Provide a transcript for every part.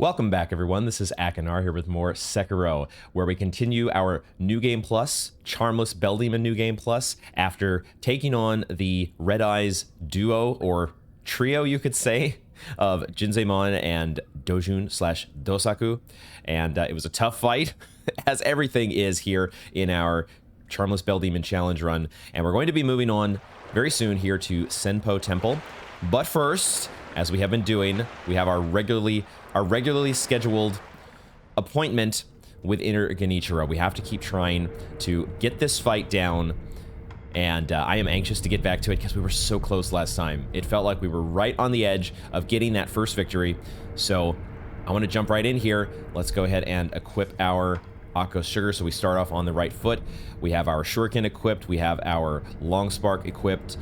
Welcome back, everyone. This is Akinar here with more Sekiro, where we continue our New Game Plus, Charmless Bell Demon New Game Plus, after taking on the Red Eyes duo, or trio, you could say, of Jinzaemon and Dojun/Dosaku. And it was a tough fight, as everything is here in our Charmless Bell Demon Challenge run. And we're going to be moving on very soon here to Senpou Temple. But first, as we have been doing, we have our regularly scheduled appointment with Inner Genichiro. We have to keep trying to get this fight down, and I am anxious to get back to it because we were so close last time. It felt like we were right on the edge of getting that first victory, so I want to jump right in here. Let's go ahead and equip our Akko Sugar, so we start off on the right foot. We have our Shuriken equipped, we have our Long Spark equipped,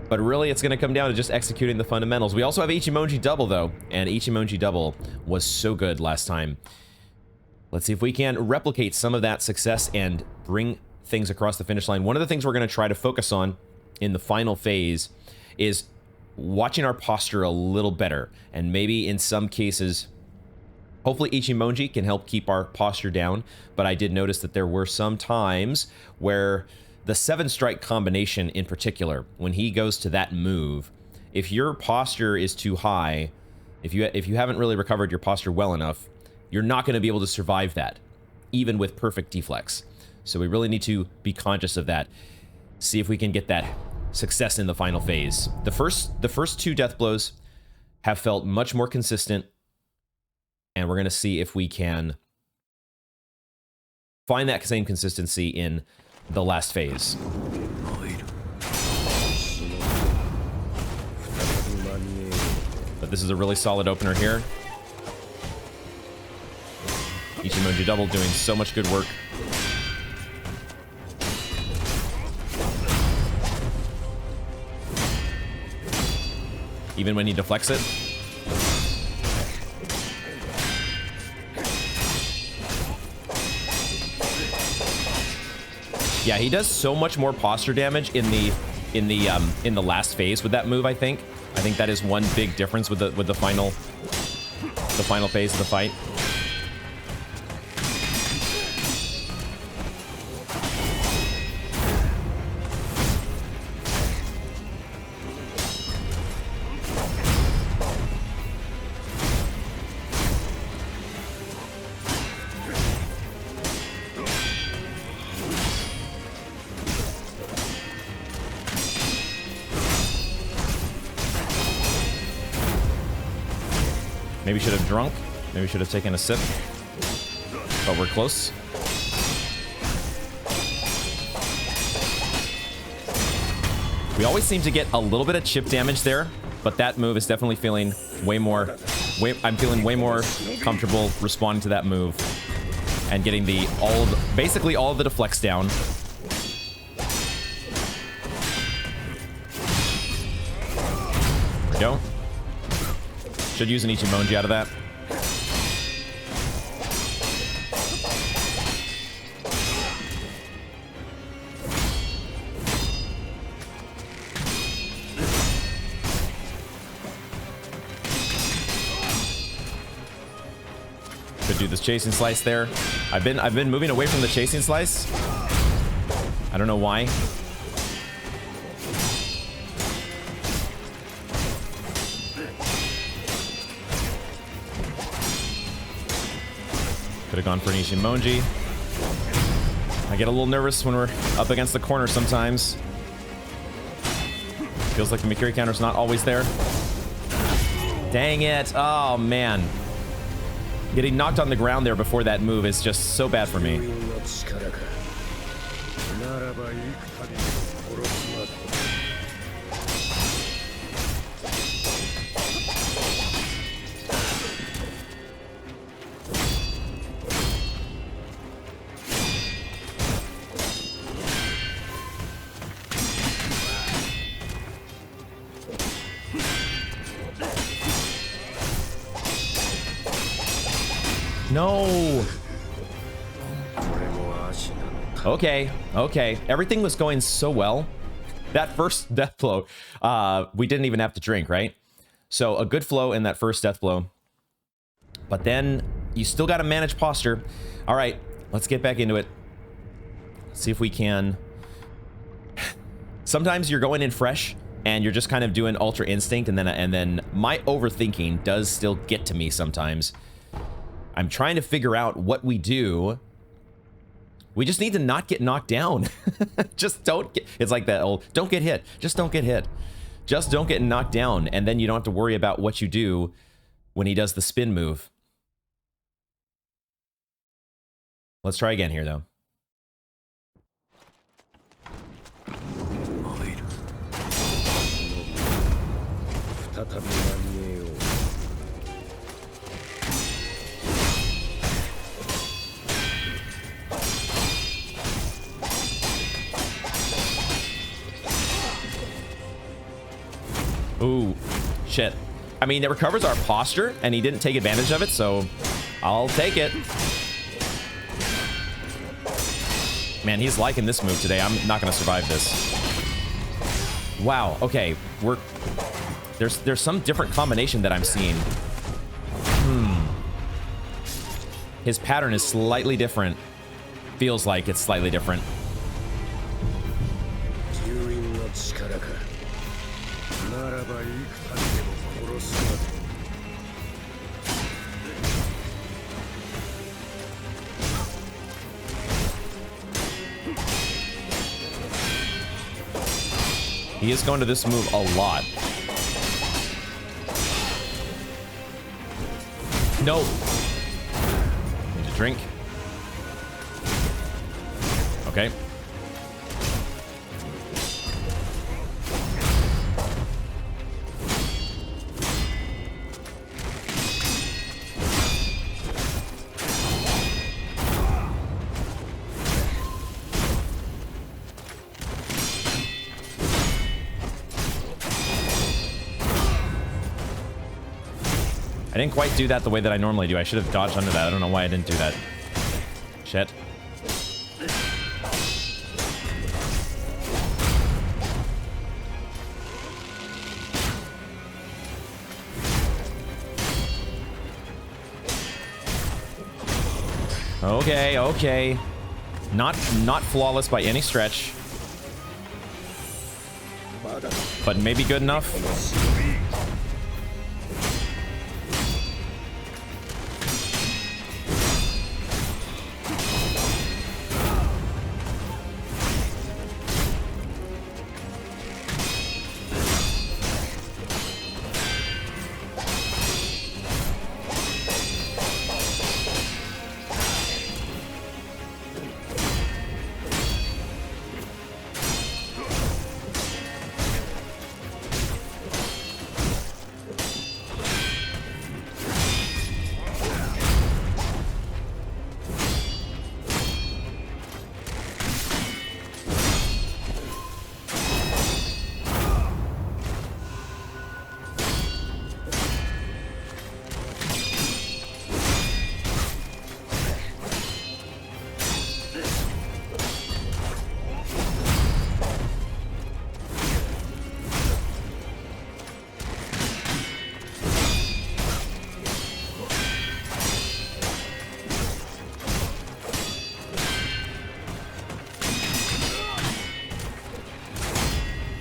but really, it's going to come down to just executing the fundamentals. We also have Ichimonji Double, though, and Ichimonji Double was so good last time. Let's see if we can replicate some of that success and bring things across the finish line. One of the things we're going to try to focus on in the final phase is watching our posture a little better, and maybe in some cases, hopefully Ichimonji can help keep our posture down, but I did notice that there were some times where the 7-strike combination in particular, when he goes to that move, if your posture is too high, if you haven't really recovered your posture well enough, you're not going to be able to survive that, even with perfect deflex. So we really need to be conscious of that. See if we can get that success in the final phase. The first two death blows have felt much more consistent, and we're going to see if we can find that same consistency in the last phase. But this is a really solid opener here. Ichimonji Double doing so much good work. Even when you deflects it. Yeah, he does so much more posture damage in the last phase with that move. I think that is one big difference with the final phase of the fight. Maybe should have drunk. Maybe should have taken a sip. But we're close. We always seem to get a little bit of chip damage there, but that move is definitely feeling way more... I'm feeling way more comfortable responding to that move and getting basically all of the deflects down. There we go. Should use an Ichimonji out of that. Could do this chasing slice there. I've been moving away from the chasing slice. I don't know why. Could have gone for an Ichimonji. I get a little nervous when we're up against the corner sometimes. Feels like the Mikiri counter's not always there. Dang it. Oh, man. Getting knocked on the ground there before that move is just so bad for me. No. Okay. Everything was going so well. That first death blow, we didn't even have to drink, right? So a good flow in that first death blow. But then you still got to manage posture. All right, let's get back into it. See if we can. Sometimes you're going in fresh and you're just kind of doing ultra instinct, and then my overthinking does still get to me sometimes. I'm trying to figure out what we do. We just need to not get knocked down. Just don't get, it's like that old, don't get hit. Just don't get hit. Just don't get knocked down, and then you don't have to worry about what you do when he does the spin move. Let's try again here, though. Ooh, shit. I mean, it recovers our posture, and he didn't take advantage of it, so I'll take it. Man, he's liking this move today. I'm not going to survive this. Wow, okay. There's some different combination that I'm seeing. His pattern is slightly different. Feels like it's slightly different. He is going to this move a lot. No. Need a drink. Okay. I didn't quite do that the way that I normally do. I should have dodged under that. I don't know why I didn't do that. Shit. Okay, okay. Not flawless by any stretch. But maybe good enough.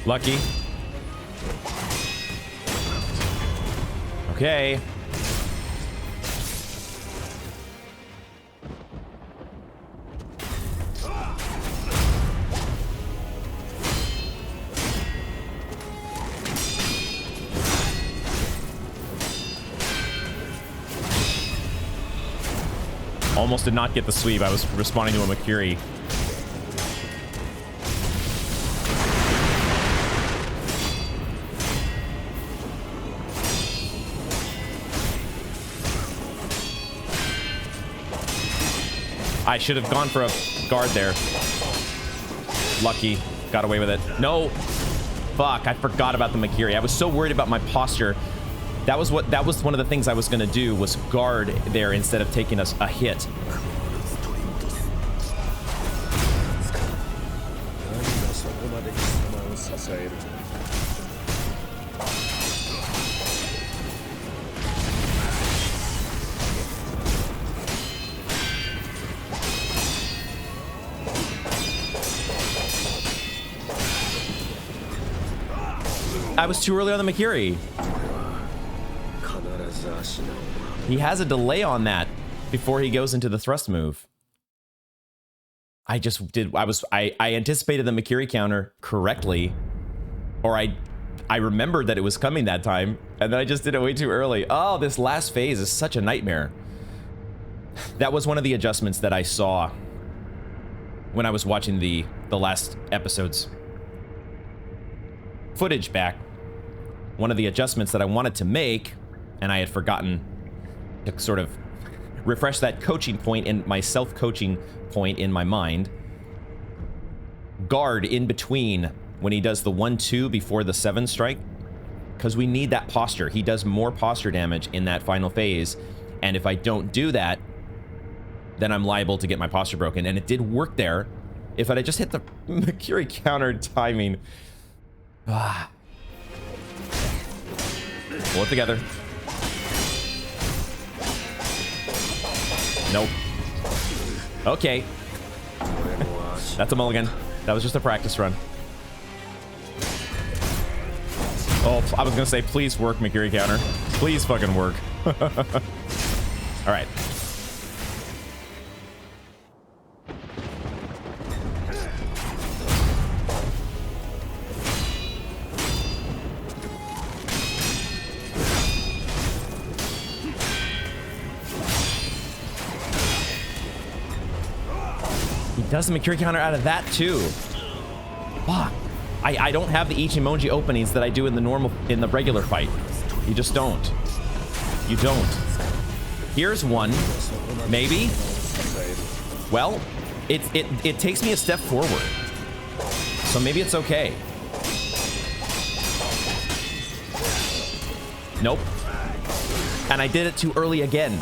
Lucky. Okay. Almost did not get the sweep. I was responding to a Makiri. I should have gone for a guard there. Lucky. Got away with it. No. Fuck, I forgot about the Makiri. I was so worried about my posture. That was one of the things I was going to do, was guard there instead of taking a hit. I was too early on the Mikiri. He has a delay on that before he goes into the thrust move. I anticipated the Mikiri counter correctly, or I remembered that it was coming that time, and then I just did it way too early. Oh, this last phase is such a nightmare. That was one of the adjustments that I saw when I was watching the last episode's footage back. One of the adjustments that I wanted to make, and I had forgotten to sort of refresh that coaching point in my self-coaching point in my mind. Guard in between when he does the 1-2 before the 7 strike, because we need that posture. He does more posture damage in that final phase, and if I don't do that, then I'm liable to get my posture broken, and it did work there. If I had just hit the Mikiri counter timing. Ah. Pull it together. Nope. Okay. That's a mulligan. That was just a practice run. Oh, I was gonna say, please work, Mikiri counter. Please fucking work. All right. Does the Mikiri counter out of that too? Fuck. I don't have the Ichimonji openings that I do in the regular fight. You just don't. You don't. Here's one. Maybe. Well, it takes me a step forward. So maybe it's okay. Nope. And I did it too early again.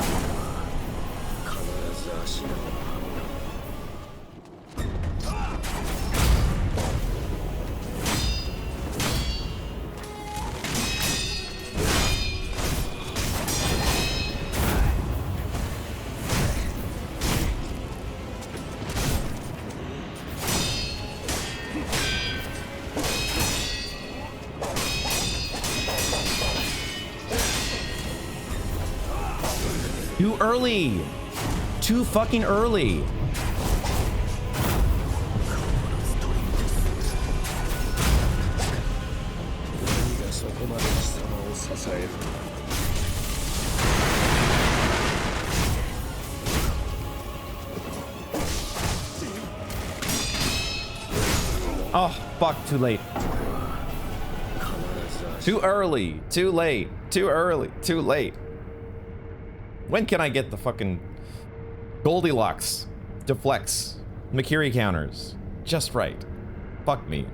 Too early. Too fucking early. Oh, fuck, too late. Too early, too late, too early, too late. When can I get the fucking Goldilocks, deflects, Mikiri counters just right? Fuck me.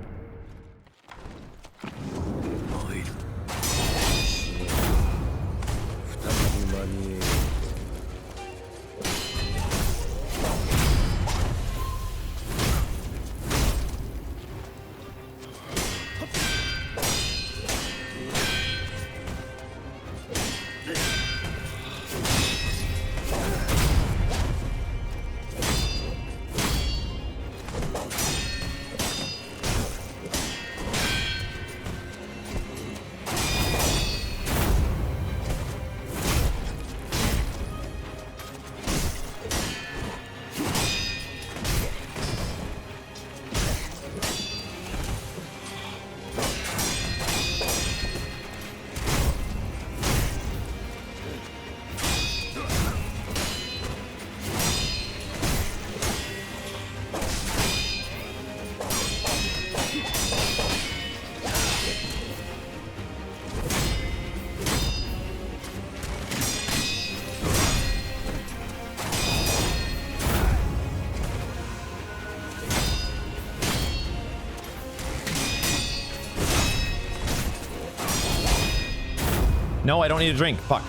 No, I don't need a drink. Fuck.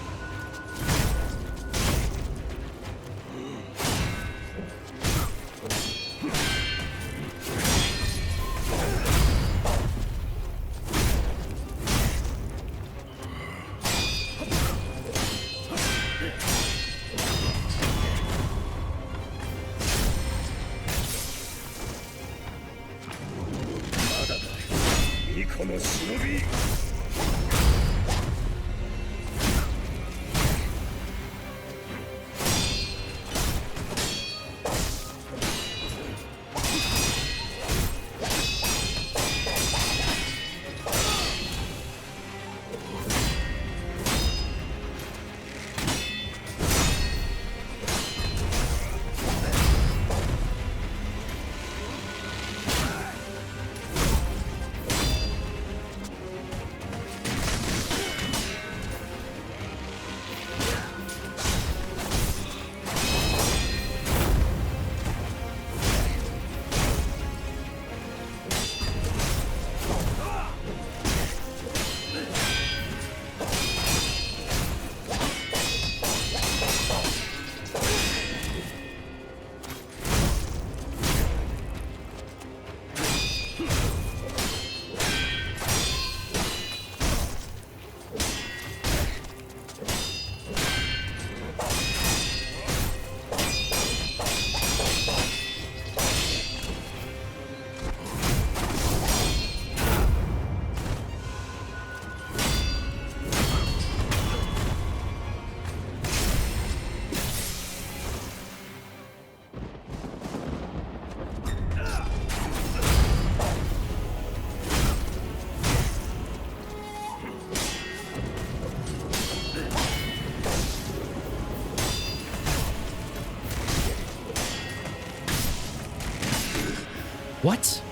What?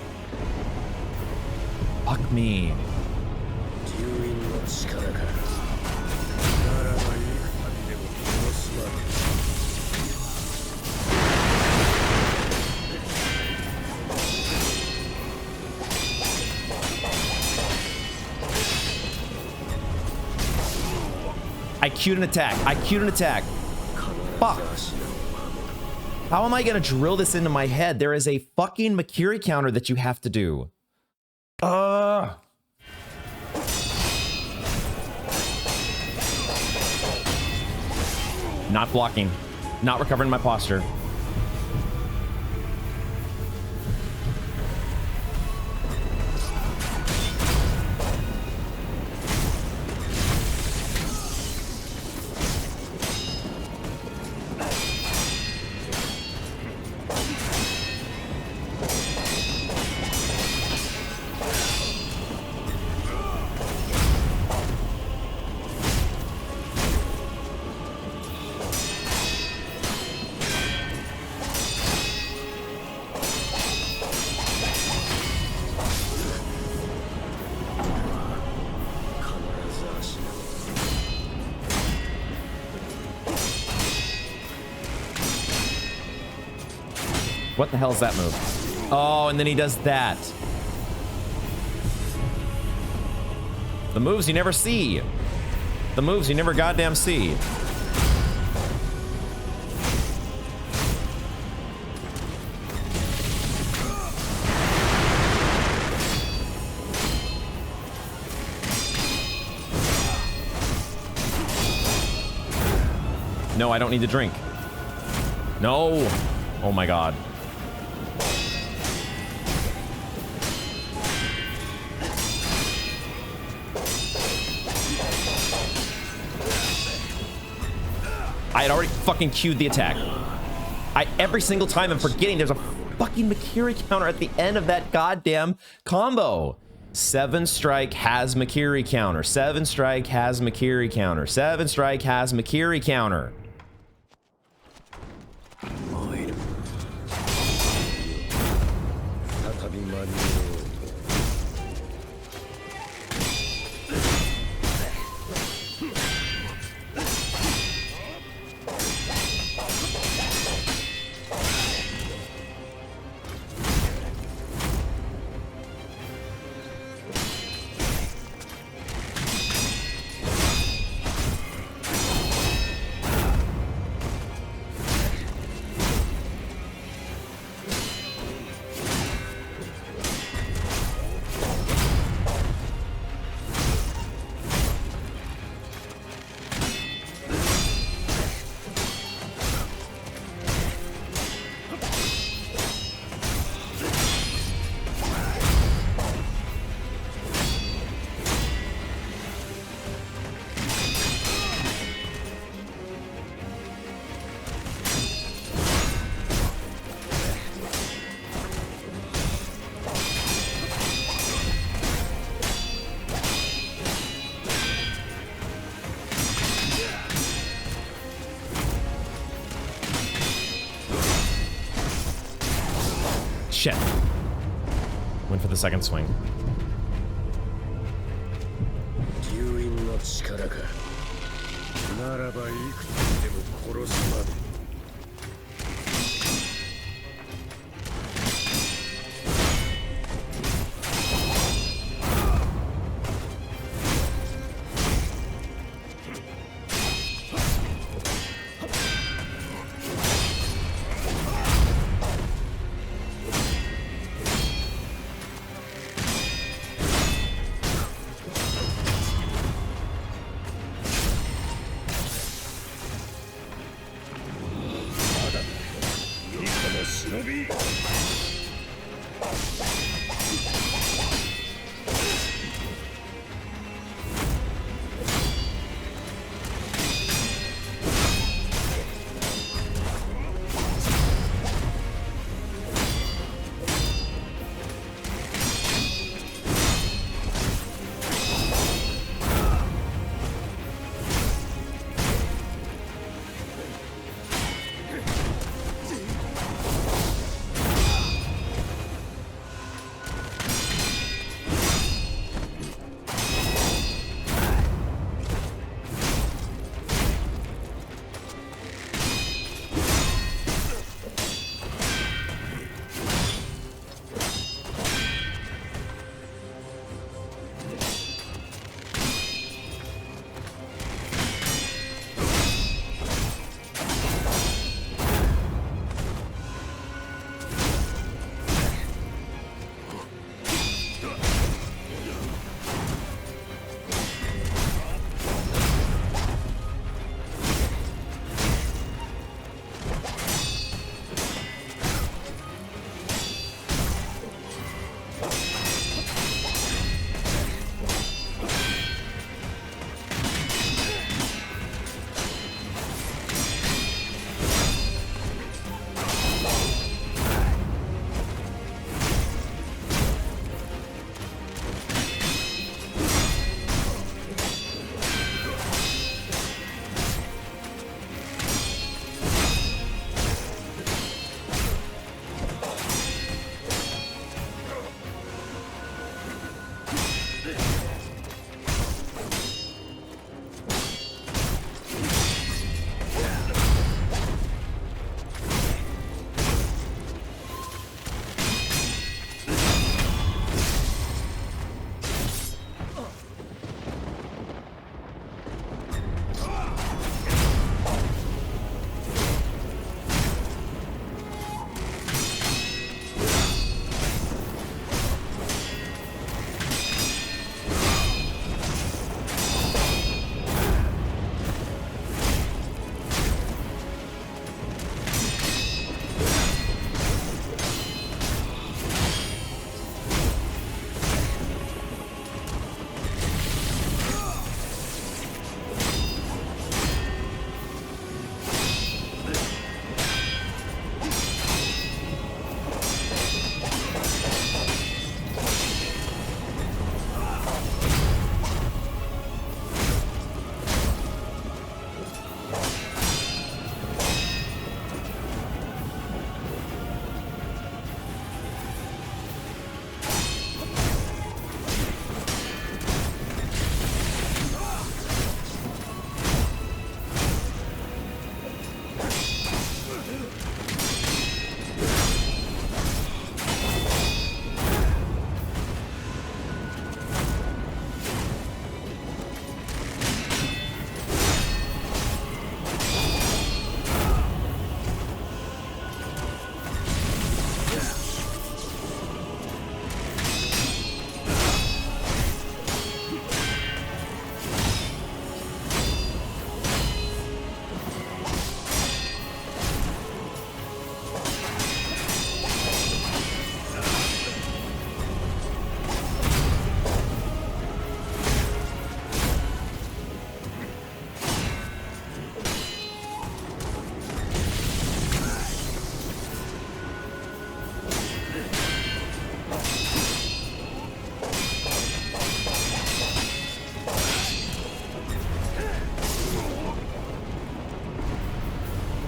Fuck me. I queued an attack. I queued an attack. Fuck. How am I gonna drill this into my head? There is a fucking Makiri counter that you have to do. Not blocking. Not recovering my posture. What the hell is that move? Oh, and then he does that. The moves you never see. The moves you never goddamn see. No, I don't need to drink. No. Oh my god. I had already fucking queued the attack. Every single time I'm forgetting there's a fucking Makiri counter at the end of that goddamn combo. 7 strike has Makiri counter. 7 strike has Makiri counter. 7 strike has Makiri counter. Shit. Went for the second swing.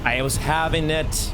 I was having it.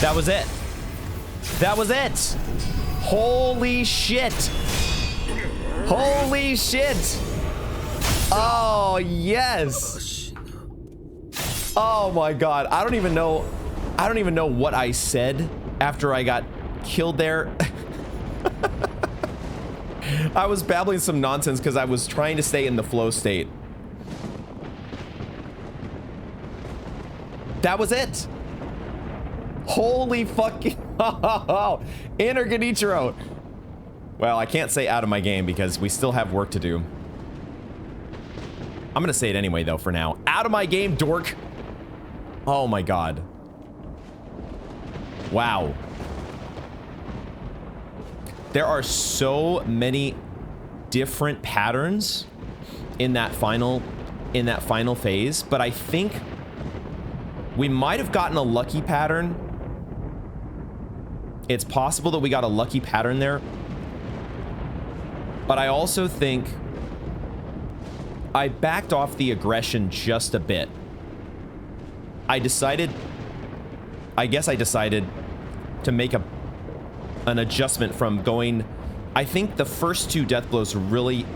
That was it. That was it. Holy shit. Holy shit. Oh, yes. Oh my God. I don't even know what I said after I got killed there. I was babbling some nonsense because I was trying to stay in the flow state. That was it. Holy fucking Inner Genichiro. Well, I can't say out of my game because we still have work to do. I'm gonna say it anyway though for now. Out of my game, dork. Oh my God. Wow. There are so many different patterns in that final phase, but I think we might have gotten a lucky pattern. It's possible that we got a lucky pattern there. But I also think I backed off the aggression just a bit. I guess I decided to make an adjustment from going... I think the first two death blows really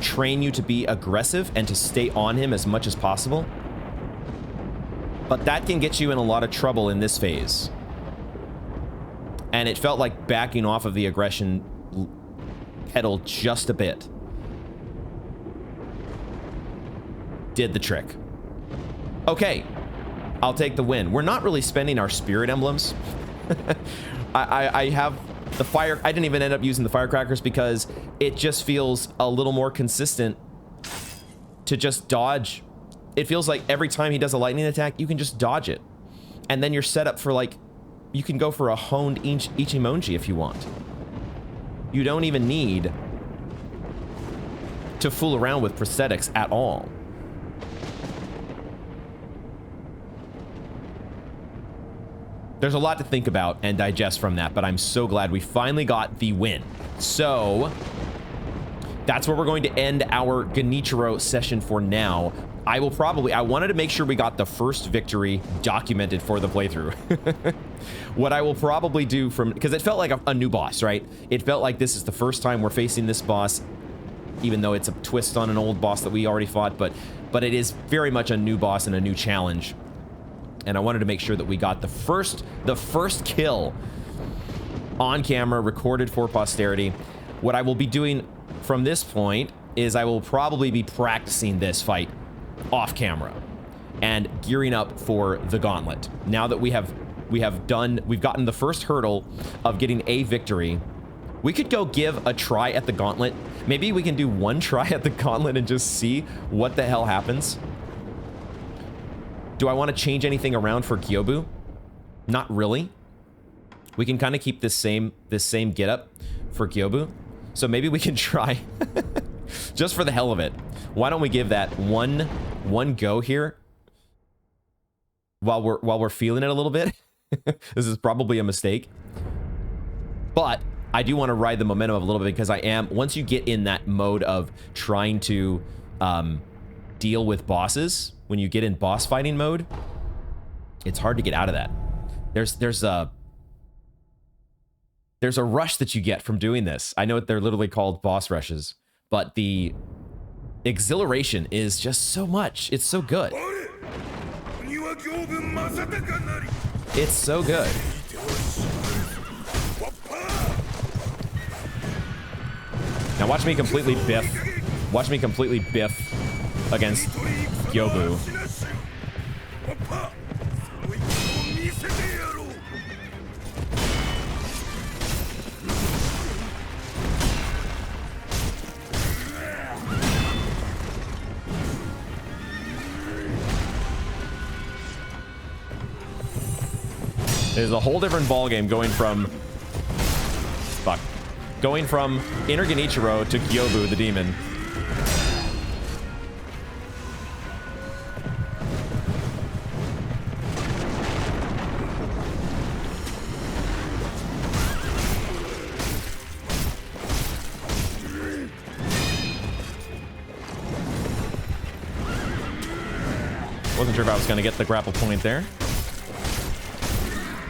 train you to be aggressive and to stay on him as much as possible. But that can get you in a lot of trouble in this phase. And it felt like backing off of the aggression pedal just a bit did the trick. Okay, I'll take the win. We're not really spending our spirit emblems. I have the fire. I didn't even end up using the firecrackers because it just feels a little more consistent to just dodge. It feels like every time he does a lightning attack, you can just dodge it. And then you're set up for like, you can go for a honed Ichimonji if you want. You don't even need to fool around with prosthetics at all. There's a lot to think about and digest from that, but I'm so glad we finally got the win. So that's where we're going to end our Genichiro session for now. I wanted to make sure we got the first victory documented for the playthrough. What I will probably do because it felt like a new boss, right? It felt like this is the first time we're facing this boss, even though it's a twist on an old boss that we already fought, but it is very much a new boss and a new challenge. And I wanted to make sure that we got the first kill on camera, recorded for posterity. What I will be doing from this point is I will probably be practicing this fight off camera and gearing up for the gauntlet. Now that we've gotten the first hurdle of getting a victory, we could go give a try at the gauntlet. Maybe we can do one try at the gauntlet and just see what the hell happens. Do I want to change anything around for Gyobu? Not really. We can kind of keep this same getup for Gyobu. So maybe we can try just for the hell of it. Why don't we give that one go here while we're feeling it a little bit? This is probably a mistake, but I do want to ride the momentum of a little bit because once you get in that mode of trying to deal with bosses, when you get in boss fighting mode, it's hard to get out of that. There's a rush that you get from doing this. I know they're literally called boss rushes, but the exhilaration is just so much. It's so good. It's so good. Now watch me completely biff. Watch me completely biff against Gyobu. It is a whole different ballgame going from... Fuck. Going from Inner Genichiro to Gyobu the demon. Wasn't sure if I was going to get the grapple point there.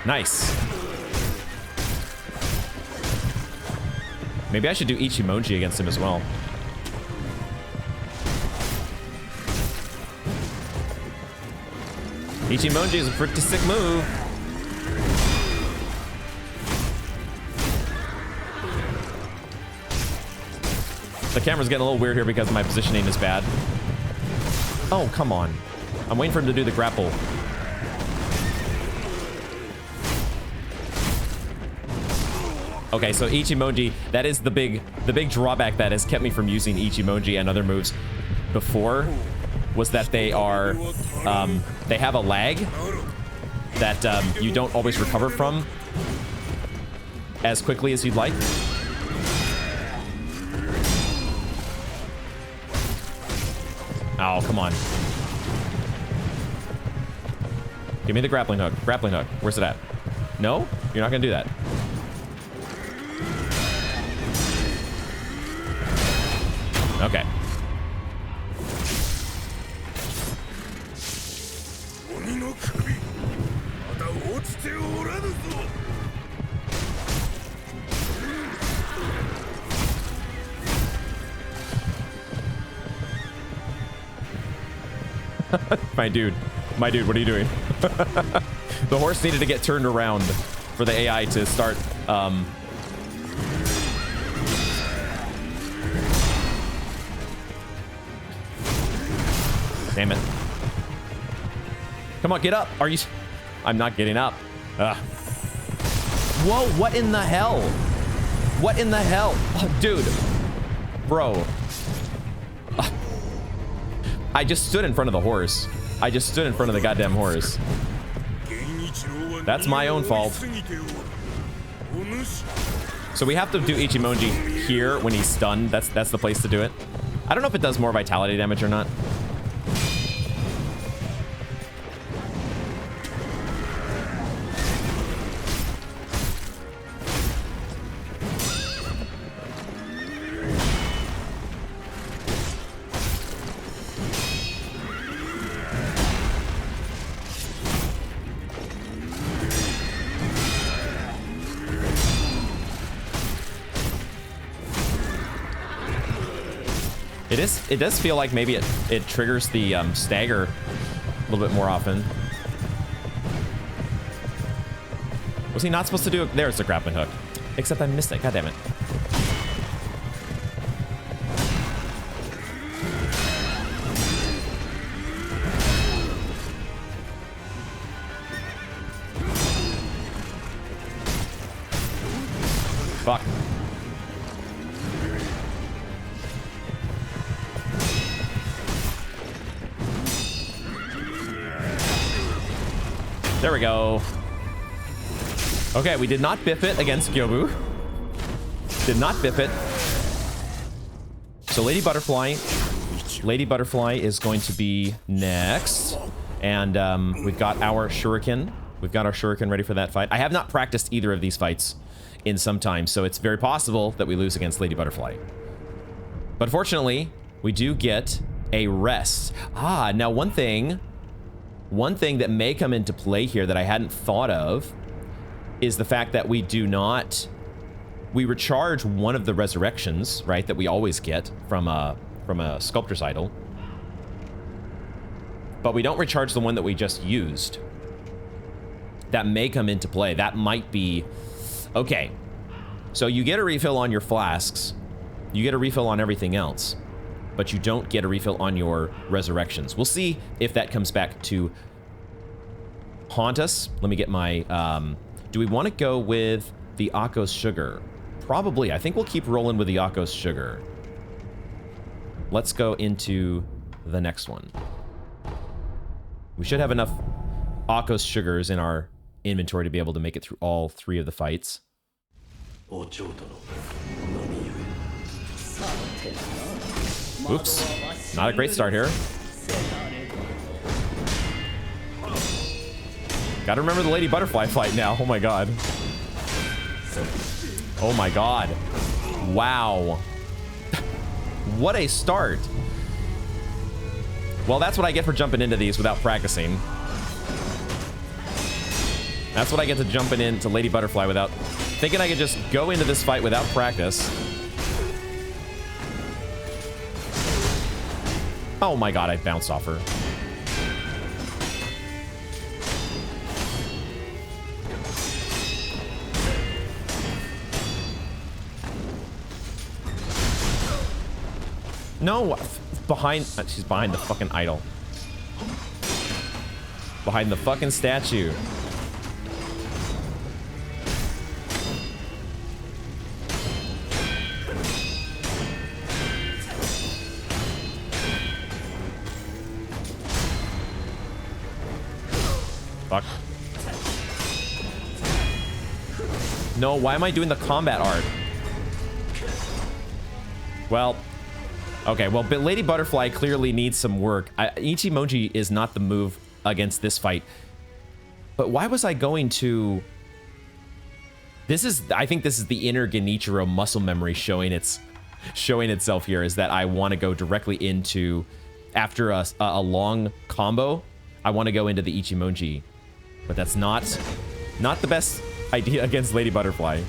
Nice. Maybe I should do Ichimonji against him as well. Ichimonji is a pretty sick move. The camera's getting a little weird here because my positioning is bad. Oh, come on. I'm waiting for him to do the grapple. Okay, so Ichimonji, that is the big drawback that has kept me from using Ichimonji and other moves before, was that they are, they have a lag that you don't always recover from as quickly as you'd like. Oh, come on. Give me the grappling hook. Grappling hook. Where's it at? No? You're not gonna do that. Okay. My dude, what are you doing? The horse needed to get turned around for the AI to start, Damn it. Come on, get up. Are you... I'm not getting up. Ugh. Whoa, what in the hell? What in the hell? Oh, dude. Bro. I just stood in front of the horse. I just stood in front of the goddamn horse. That's my own fault. So we have to do Ichimonji here when he's stunned. That's the place to do it. I don't know if it does more vitality damage or not. It does feel like maybe it triggers the stagger a little bit more often. Was he not supposed to do it? There's the grappling hook. Except I missed it. God damn it. Fuck. There we go. Okay, we did not biff it against Gyobu. Did not biff it. So Lady Butterfly is going to be next. And we've got our Shuriken. We've got our Shuriken ready for that fight. I have not practiced either of these fights in some time, so it's very possible that we lose against Lady Butterfly. But fortunately, we do get a rest. Ah, now one thing that may come into play here that I hadn't thought of is the fact that we recharge one of the resurrections, right, that we always get from a sculptor's idol. But we don't recharge the one that we just used. That may come into play. That might be... Okay. So you get a refill on your flasks. You get a refill on everything else. But you don't get a refill on your resurrections. We'll see if that comes back to haunt us. Let me get my... do we want to go with the Akko's Sugar? Probably. I think we'll keep rolling with the Akko's Sugar. Let's go into the next one. We should have enough Akko's Sugars in our inventory to be able to make it through all 3 of the fights. Oops. Not a great start here. Gotta remember the Lady Butterfly fight now. Oh my god. Oh my god. Wow. What a start. Well, that's what I get for jumping into these without practicing. That's what I get to jumping into Lady Butterfly without thinking I could just go into this fight without practice. Oh my god, I bounced off her. No, behind, she's behind the fucking idol. Behind the fucking statue. Fuck. No, why am I doing the combat art? Well, okay, well, but Lady Butterfly clearly needs some work. Ichimoji is not the move against this fight. But why was I going to... I think this is the Inner Genichiro muscle memory showing itself here, is that I want to go directly into, after a long combo, I want to go into the Ichimoji. But that's not the best idea against Lady Butterfly.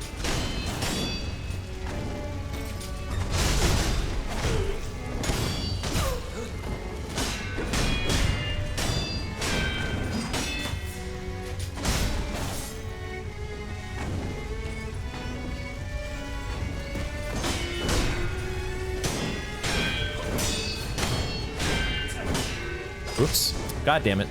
Oops. God damn it.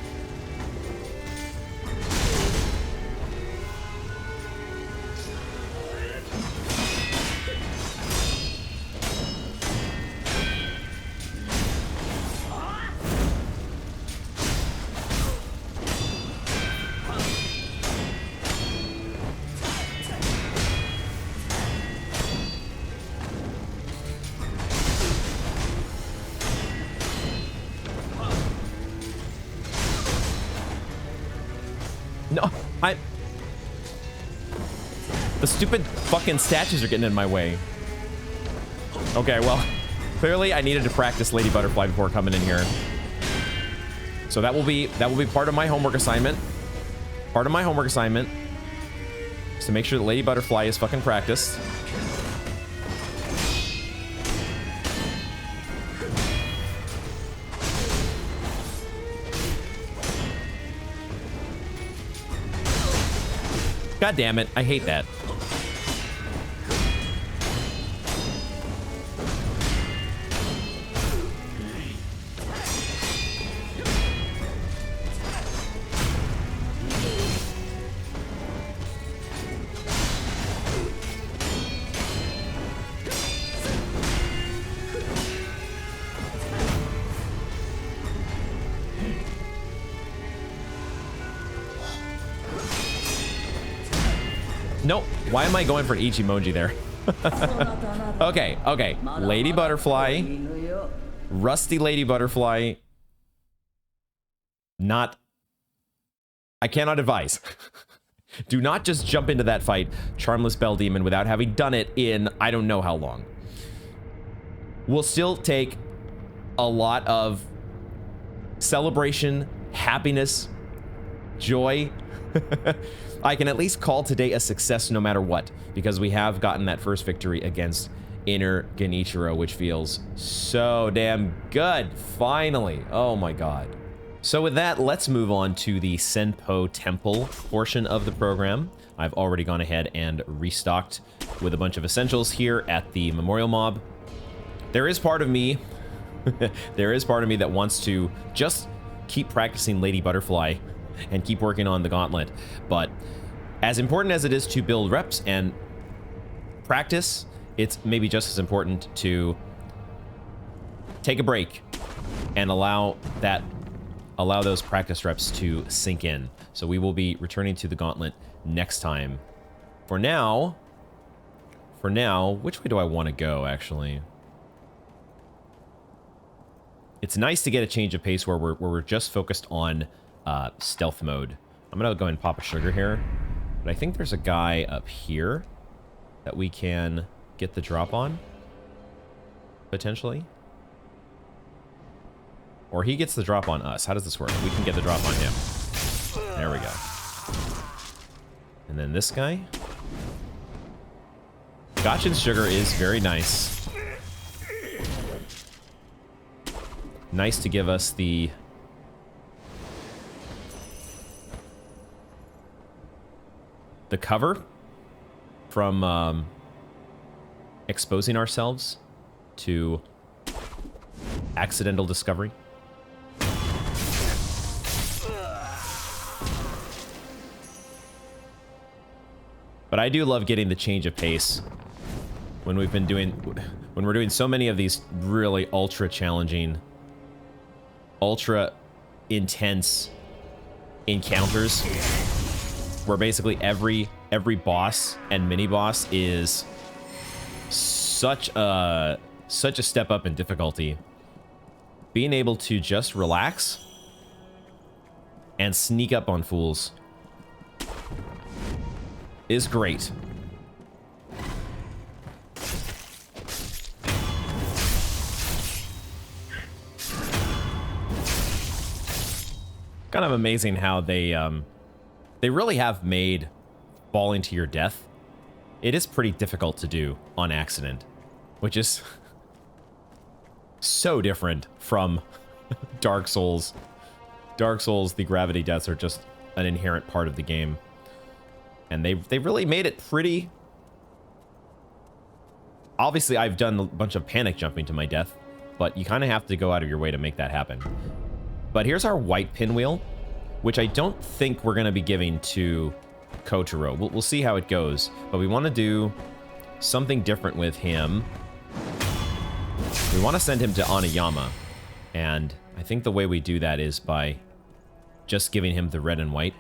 No, the stupid fucking statues are getting in my way. Okay, well, clearly I needed to practice Lady Butterfly before coming in here. So that will be part of my homework assignment. Part of my homework assignment is to make sure that Lady Butterfly is fucking practiced. God damn it, I hate that. Nope. Why am I going for an Ichimoji there? Okay, okay. Lady Butterfly. Rusty Lady Butterfly. Not... I cannot advise. Do not just jump into that fight, Charmless Bell Demon, without having done it in I don't know how long. Will still take a lot of celebration, happiness, joy. I can at least call today a success no matter what, because we have gotten that first victory against Inner Genichiro, which feels so damn good, finally. Oh my god. So with that, let's move on to the Senpou Temple portion of the program. I've already gone ahead and restocked with a bunch of essentials here at the Memorial Mob. There is part of me, that wants to just keep practicing Lady Butterfly and keep working on the gauntlet, but as important as it is to build reps and practice, it's maybe just as important to take a break and allow allow those practice reps to sink in. So we will be returning to the gauntlet next time. For now, which way do I want to go, actually? It's nice to get a change of pace where we're just focused on stealth mode. I'm going to go ahead and pop a sugar here. But I think there's a guy up here that we can get the drop on, potentially. Or he gets the drop on us. How does this work? We can get the drop on him. There we go. And then this guy. Gotchin's sugar is very nice. Nice to give us the cover from exposing ourselves to accidental discovery. But I do love getting the change of pace when we're doing so many of these really ultra challenging, ultra intense encounters where basically every boss and mini boss is such a step up in difficulty. Being able to just relax and sneak up on fools is great. Kind of amazing how they really have made falling to your death. It is pretty difficult to do on accident, which is so different from Dark Souls. Dark Souls, the gravity deaths are just an inherent part of the game. And they really made it pretty... Obviously, I've done a bunch of panic jumping to my death, but you kind of have to go out of your way to make that happen. But here's our white pinwheel, which I don't think we're going to be giving to Kotaro. We'll see how it goes, but we want to do something different with him. We want to send him to Oniyama, and I think the way we do that is by just giving him the red and white.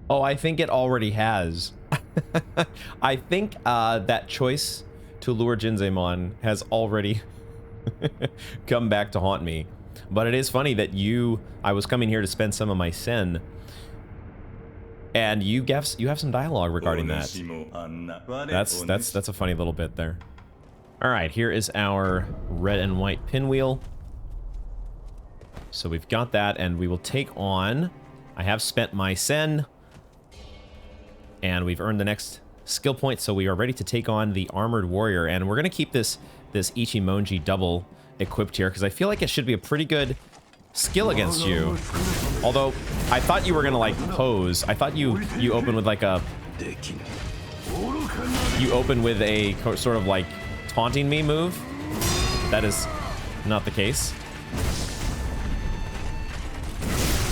Oh, I think it already has. I think that choice to lure Jinzemon has already come back to haunt me. But it is funny that I was coming here to spend some of my sen, and you have some dialogue regarding that. That's a funny little bit there. All right, here is our red and white pinwheel. So we've got that, and we will take on... I have spent my sen, and we've earned the next skill point, so we are ready to take on the Armored Warrior, and we're going to keep this Ichimonji double equipped here, because I feel like it should be a pretty good skill against you. Although, I thought you were going to, like, pose. I thought you open with, like, a... You open with a sort of, like, taunting me move. That is not the case.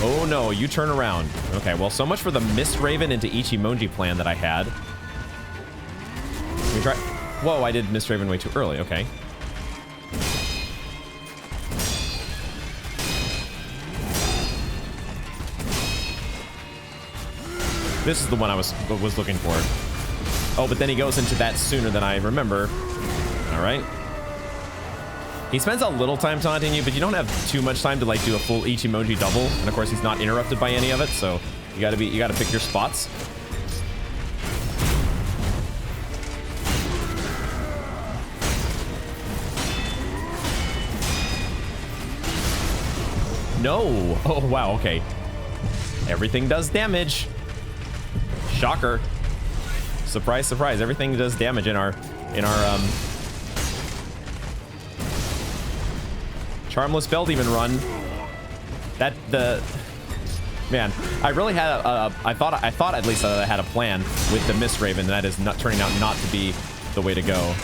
Oh no, you turn around. Okay, well, so much for the Mist Raven into Ichimonji plan that I had. Let me try. Whoa, I did Mist Raven way too early. Okay. This is the one I was looking for. Oh, but then he goes into that sooner than I remember. All right. He spends a little time taunting you, but you don't have too much time to like do a full Ichimonji double. And of course, he's not interrupted by any of it, so you gotta pick your spots. No! Oh wow, okay. Everything does damage. Shocker. Surprise, surprise. Everything does damage in our Charmless Bell Demon run. That man, I really had I thought at least that I had a plan with the Mist Raven. That is not turning out not to be the way to go.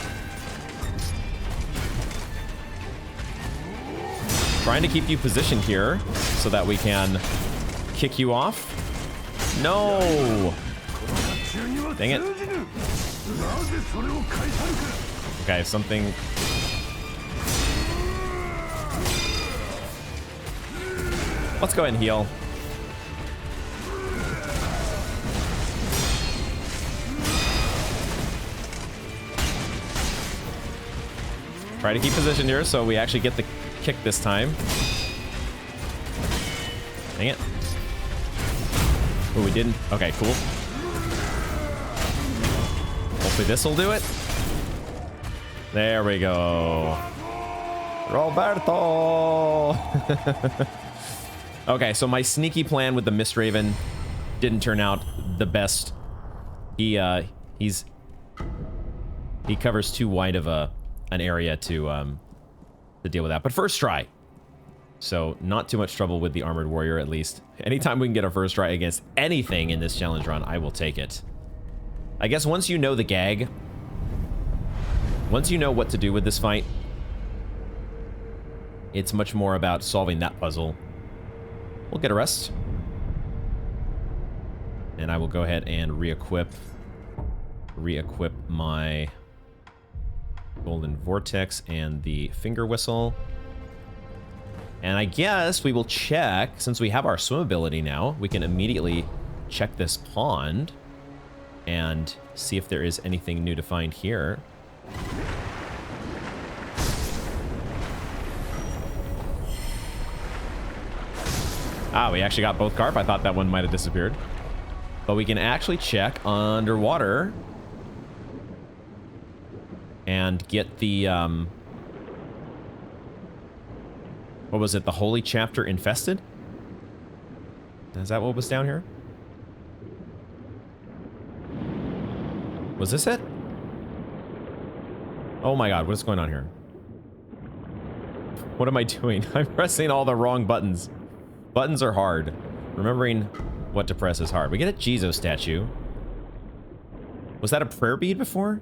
Trying to keep you positioned here so that we can kick you off. No! Dang it. Okay, something... Let's go ahead and heal. Try to keep position here so we actually get the kick this time. Dang it. Oh, we didn't. Okay, cool. Hopefully this will do it. There we go. Roberto! Okay, so my sneaky plan with the Mist Raven didn't turn out the best. He covers too wide of an area to deal with that. But first try. So not too much trouble with the Armored Warrior, at least. Anytime we can get a first try against anything in this challenge run, I will take it. I guess once you know the gag, once you know what to do with this fight, it's much more about solving that puzzle. We'll get a rest. And I will go ahead and re-equip my Golden Vortex and the Finger Whistle. And I guess we will check, since we have our swim ability now, we can immediately check this pond and see if there is anything new to find here. Ah, we actually got both carp. I thought that one might have disappeared. But we can actually check underwater and get the, what was it? The Holy Chapter Infested? Is that what was down here? Was this it? Oh my god, what is going on here? What am I doing? I'm pressing all the wrong buttons. Buttons are hard. Remembering what to press is hard. We get a Jizo statue. Was that a prayer bead before?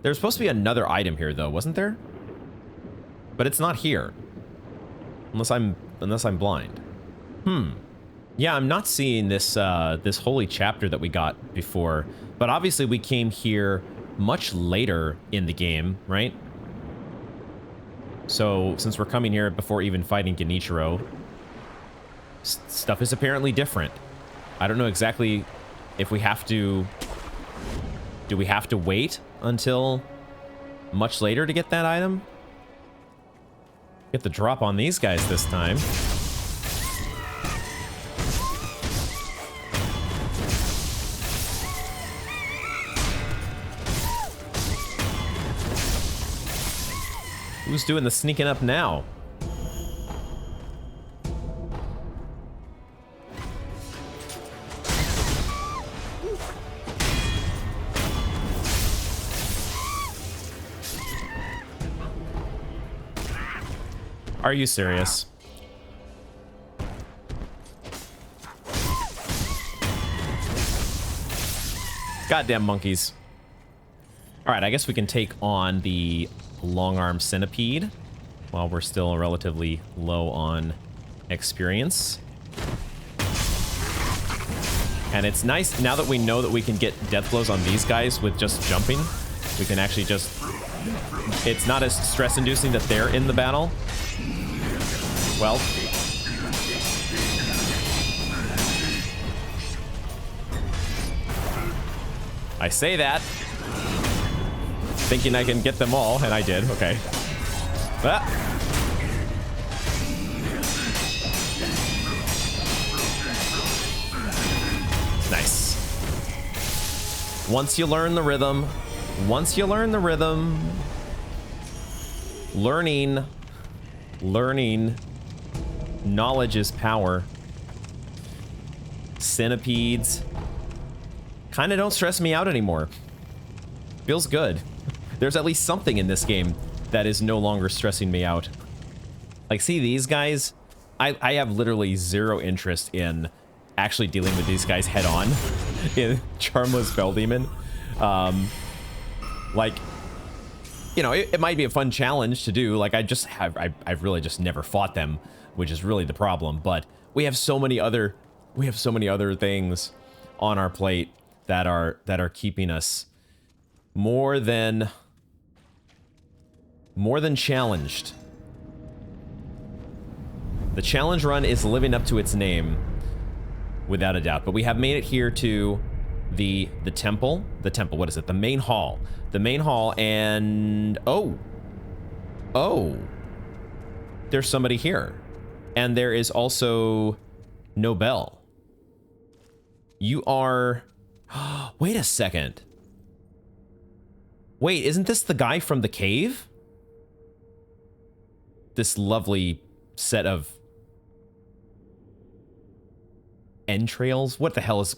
There's supposed to be another item here, though, wasn't there? But it's not here. Unless I'm blind. Yeah, I'm not seeing this this holy chapter that we got before. But obviously we came here much later in the game, right? So since we're coming here before even fighting Genichiro, stuff is apparently different. I don't know exactly if we have to... Do we have to wait until much later to get that item? Get the drop on these guys this time. Who's doing the sneaking up now? Are you serious? Goddamn monkeys. All right, I guess we can take on the long-arm centipede while we're still relatively low on experience. And it's nice now that we know that we can get death blows on these guys with just jumping. We can actually just... It's not as stress-inducing that they're in the battle. Well... I say that, thinking I can get them all, and I did. Okay. Ah. Nice. Once you learn the rhythm, learning, knowledge is power. Centipedes kind of don't stress me out anymore. Feels good. There's at least something in this game that is no longer stressing me out. Like, see these guys? I have literally zero interest in actually dealing with these guys head on in Charmless Bell Demon. Like, you know, it might be a fun challenge to do. Like, I've really just never fought them, which is really the problem. But we have so many other things on our plate that are keeping us more than challenged. The challenge run is living up to its name, without a doubt. But we have made it here to the temple. The temple, what is it? The main hall. The main hall, and... Oh. There's somebody here. And there is also no bell. You are... Wait a second. Wait, isn't this the guy from the cave? This lovely set of entrails? What the hell is...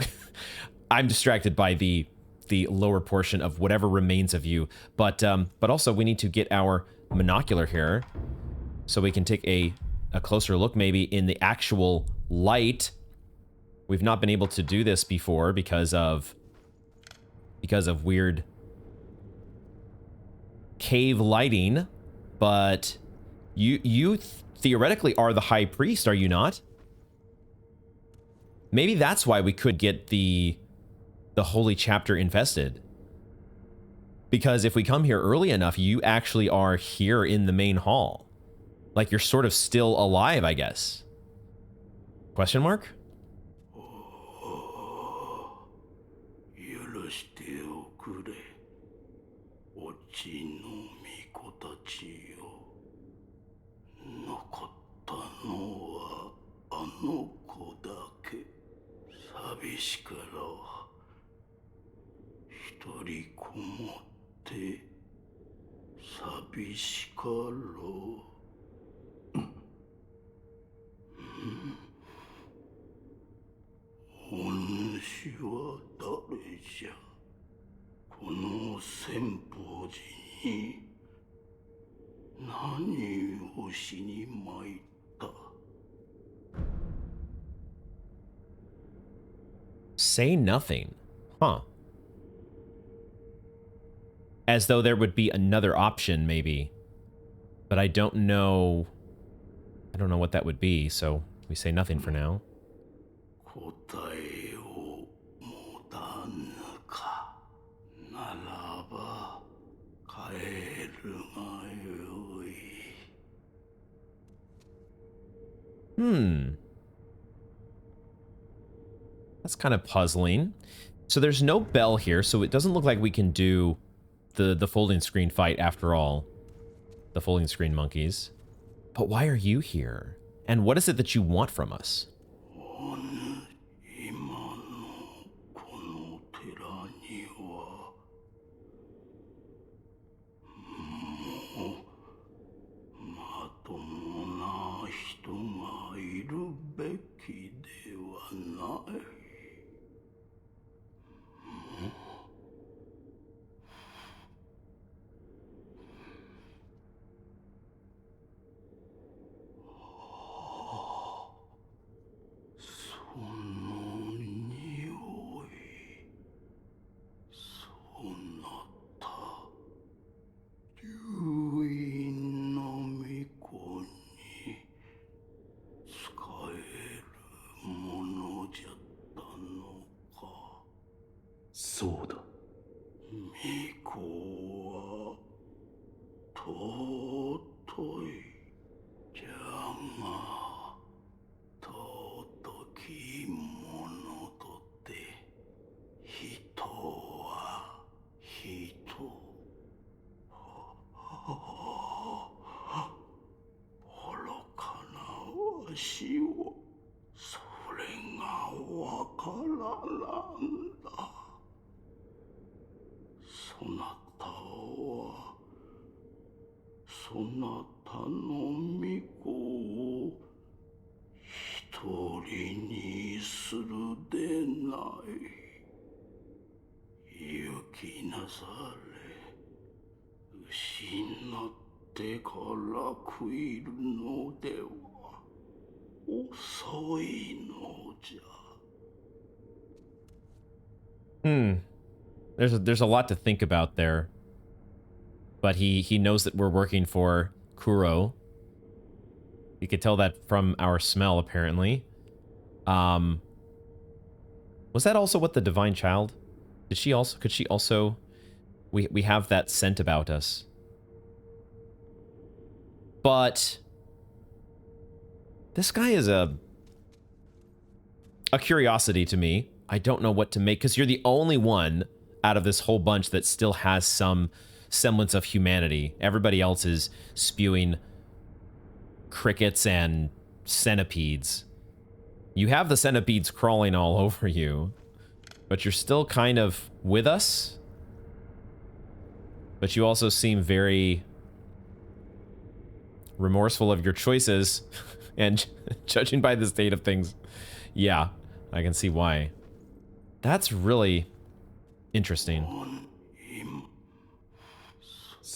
I'm distracted by the lower portion of whatever remains of you. But also we need to get our monocular here so we can take a closer look maybe in the actual light. We've not been able to do this before because of weird cave lighting, but you theoretically are the high priest, are you not? Maybe that's why we could get the holy chapter infested. Because if we come here early enough, you actually are here in the main hall. Like you're sort of still alive, I guess. Question mark? Say nothing. Huh. As though there would be another option, maybe. But I don't know... I don't know what that would be, so we say nothing for now. That's kind of puzzling. So there's no bell here, so it doesn't look like we can do the folding screen fight after all. The folding screen monkeys. But why are you here? And what is it that you want from us? There's a lot to think about there. But he knows that we're working for Kuro. You could tell that from our smell, apparently. Was that also what the Divine Child? Could she also... We have that scent about us. But... this guy is a curiosity to me. I don't know what to make, because you're the only one out of this whole bunch that still has some semblance of humanity. Everybody else is spewing crickets and centipedes. You have the centipedes crawling all over you, but you're still kind of with us. But you also seem very remorseful of your choices, and judging by the state of things, yeah, I can see why. That's really interesting.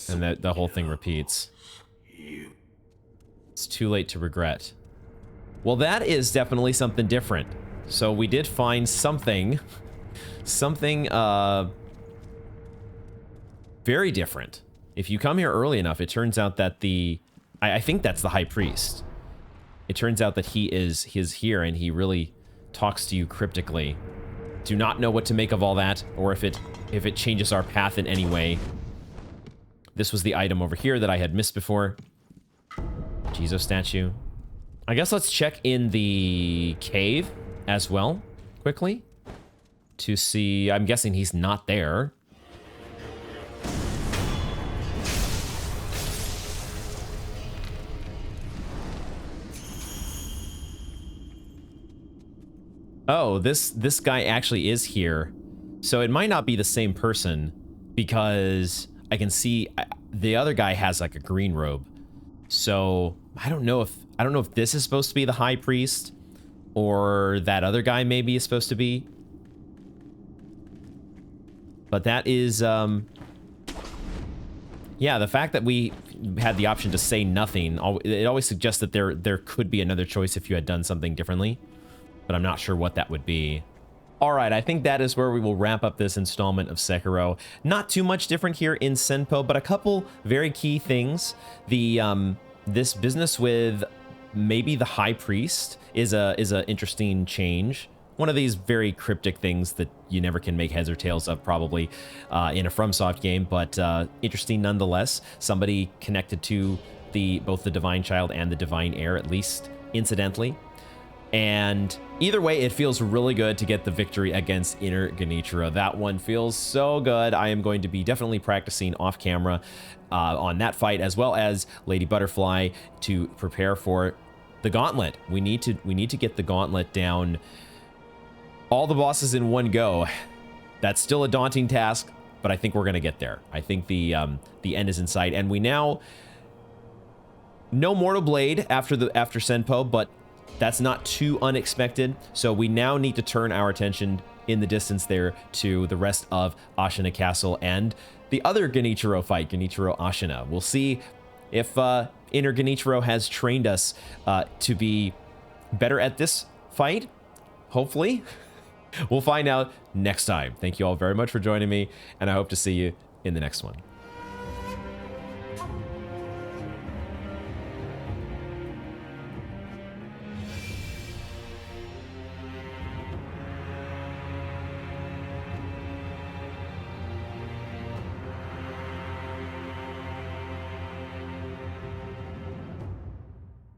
And that the whole thing repeats. It's too late to regret. Well, that is definitely something different. So we did find something very different. If you come here early enough, it turns out that I think that's the High Priest. It turns out that he is here, and he really talks to you cryptically. Do not know what to make of all that, or if it changes our path in any way. This was the item over here that I had missed before. Jizo statue. I guess let's check in the cave as well, quickly, to see. I'm guessing he's not there. Oh, this guy actually is here. So it might not be the same person, because I can see the other guy has like a green robe. So I don't know if this is supposed to be the High Priest, or that other guy maybe is supposed to be. But that is yeah, the fact that we had the option to say nothing, it always suggests that there could be another choice if you had done something differently. But I'm not sure what that would be. Alright, I think that is where we will wrap up this installment of Sekiro. Not too much different here in Senpou, but a couple very key things. This business with maybe the High Priest is a interesting change. One of these very cryptic things that you never can make heads or tails of, probably, in a FromSoft game, but interesting nonetheless. Somebody connected to both the Divine Child and the Divine Heir, at least incidentally. And either way, it feels really good to get the victory against Inner Genichiro. That one feels so good. I am going to be definitely practicing off camera on that fight, as well as Lady Butterfly, to prepare for the gauntlet. We need to get the gauntlet down, all the bosses in one go. That's still a daunting task, but I think we're gonna get there. I think the end is in sight, and we now no Mortal Blade after Senpou, but that's not too unexpected. So we now need to turn our attention in the distance there to the rest of Ashina Castle and the other Genichiro fight, Genichiro Ashina. We'll see if Inner Genichiro has trained us to be better at this fight. Hopefully. We'll find out next time. Thank you all very much for joining me, and I hope to see you in the next one.